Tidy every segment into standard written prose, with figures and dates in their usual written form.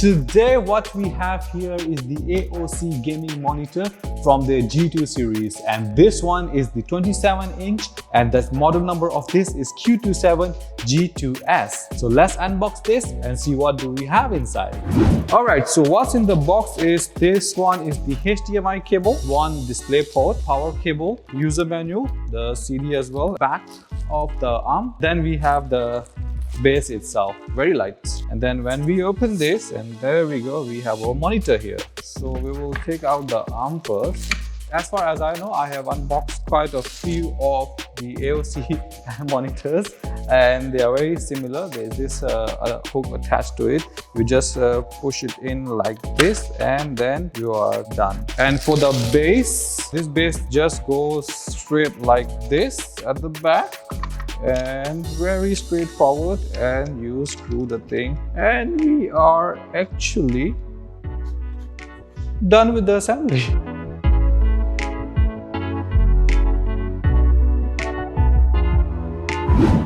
Today what we have here is the AOC gaming monitor from the G2 series, and this one is the 27-inch and the model number of this is Q27G2S. So let's unbox this and see what do we have inside. Alright, so what's in the box is this one is the HDMI cable, one display port, power cable, user manual, the CD as well, back of the arm. Then we have the base itself, very light. And then when we open this, and there we go, we have our monitor here. So we will take out the arm first. As far as I know, I have unboxed quite a few of the AOC monitors and they are very similar. There's this a hook attached to it. You just push it in like this and then you are done. And for the base, this base just goes straight like this at the back and very straightforward, and you screw the thing and we are actually done with the assembly.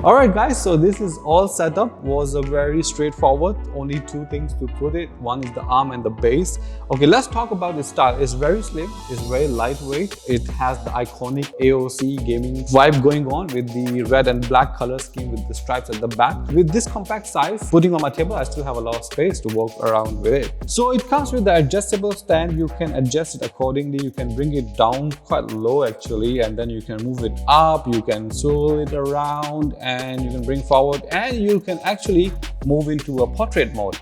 Alright guys, so this is all set up. Was a very straightforward, only two things to put it. One is the arm and the base. Okay, let's talk about the style. It's very slim, it's very lightweight. It has the iconic AOC gaming vibe going on with the red and black color scheme with the stripes at the back. With this compact size, putting on my table, I still have a lot of space to walk around with it. So it comes with the adjustable stand. You can adjust it accordingly. You can bring it down quite low actually, and then you can move it up, you can swirl it around, and you can bring forward, and you can actually move into a portrait mode.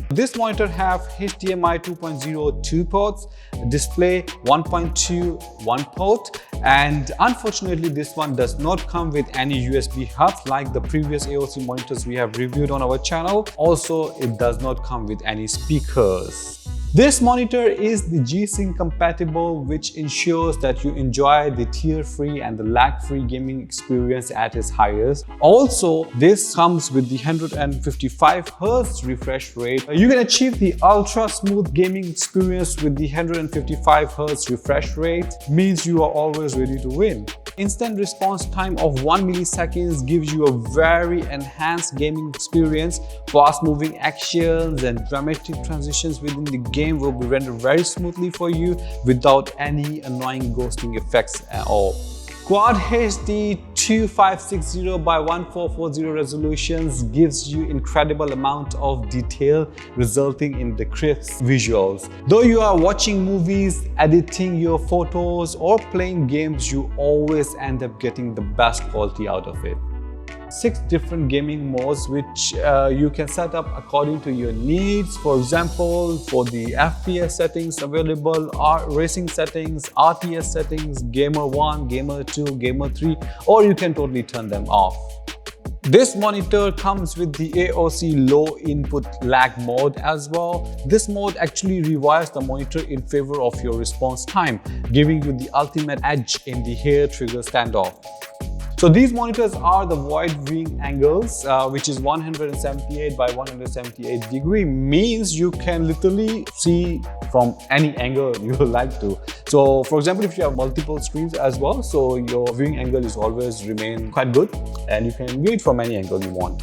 This monitor have HDMI 2.0 2 ports, display 1.2 1 port, and unfortunately this one does not come with any USB hubs like the previous AOC monitors we have reviewed on our channel. Also, it does not come with any speakers. This monitor is the G-SYNC compatible, which ensures that you enjoy the tear-free and the lag-free gaming experience at its highest. Also, this comes with the 155 Hz refresh rate. You can achieve the ultra-smooth gaming experience with the 155 Hz refresh rate, means you are always ready to win. Instant response time of 1 millisecond gives you a very enhanced gaming experience. Fast-moving actions and dramatic transitions within the game will be rendered very smoothly for you without any annoying ghosting effects at all. Quad HD 2560 by 1440 resolutions gives you incredible amount of detail, resulting in the crisp visuals. Though you are watching movies, editing your photos or playing games, you always end up getting the best quality out of it. 6 different gaming modes which you can set up according to your needs. For example, for the FPS settings available are racing settings, RTS settings, Gamer 1, Gamer 2, Gamer 3, or you can totally turn them off. This monitor comes with the AOC low input lag mode as well. This mode actually rewires the monitor in favor of your response time, giving you the ultimate edge in the hair trigger standoff. So these monitors are the wide viewing angles, which is 178 by 178 degree, means you can literally see from any angle you would like to. So for example, if you have multiple screens as well, so your viewing angle is always remain quite good and you can view it from any angle you want.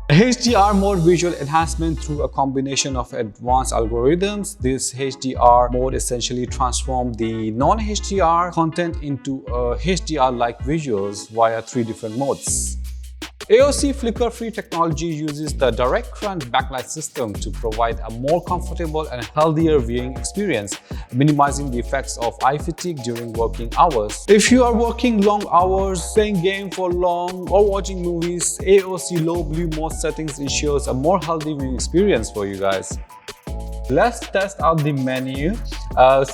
HDR mode visual enhancement through a combination of advanced algorithms. This HDR mode essentially transforms the non-HDR content into HDR-like visuals via 3 different modes. AOC flicker-free technology uses the direct current backlight system to provide a more comfortable and healthier viewing experience, minimizing the effects of eye fatigue during working hours. If you are working long hours, playing game for long, or watching movies, AOC low blue mode settings ensures a more healthy viewing experience for you guys. Let's test out the menu.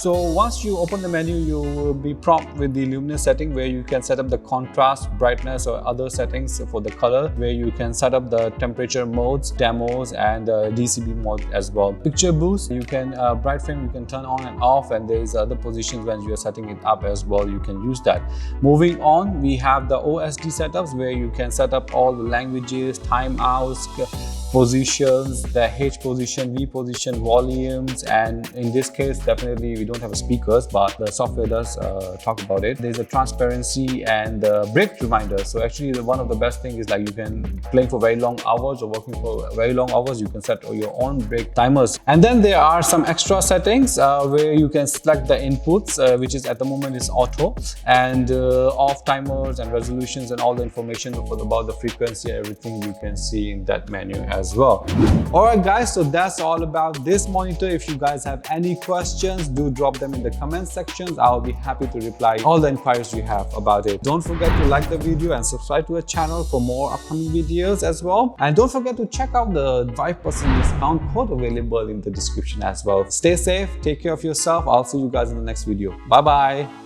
So once you open the menu, you will be prompted with the luminance setting where you can set up the contrast, brightness or other settings for the color, where you can set up the temperature modes, demos and DCB mode as well. Picture boost, you can bright frame you can turn on and off, and there is other positions when you are setting it up as well, you can use that. Moving on, we have the OSD setups where you can set up all the languages, timeouts, positions, the H position, V position, volumes, and in this case definitely we don't have speakers, but the software does talk about it. There's a transparency and the brake reminder. So actually one of the best thing is like you can playing for very long hours or working for very long hours, you can set your own brake timers. And then there are some extra settings where you can select the inputs, which is at the moment is auto, and off timers and resolutions and all the information about the frequency and everything you can see in that menu as well. Alright guys, so that's all about this monitor. If you guys have any questions, do drop them in the comment sections. I'll be happy to reply all the inquiries you have about it. Don't forget to like the video and subscribe to our channel for more upcoming videos as well. And don't forget to check out the 5% discount code available in the description as well. Stay safe, take care of yourself. I'll see you guys in the next video. Bye bye.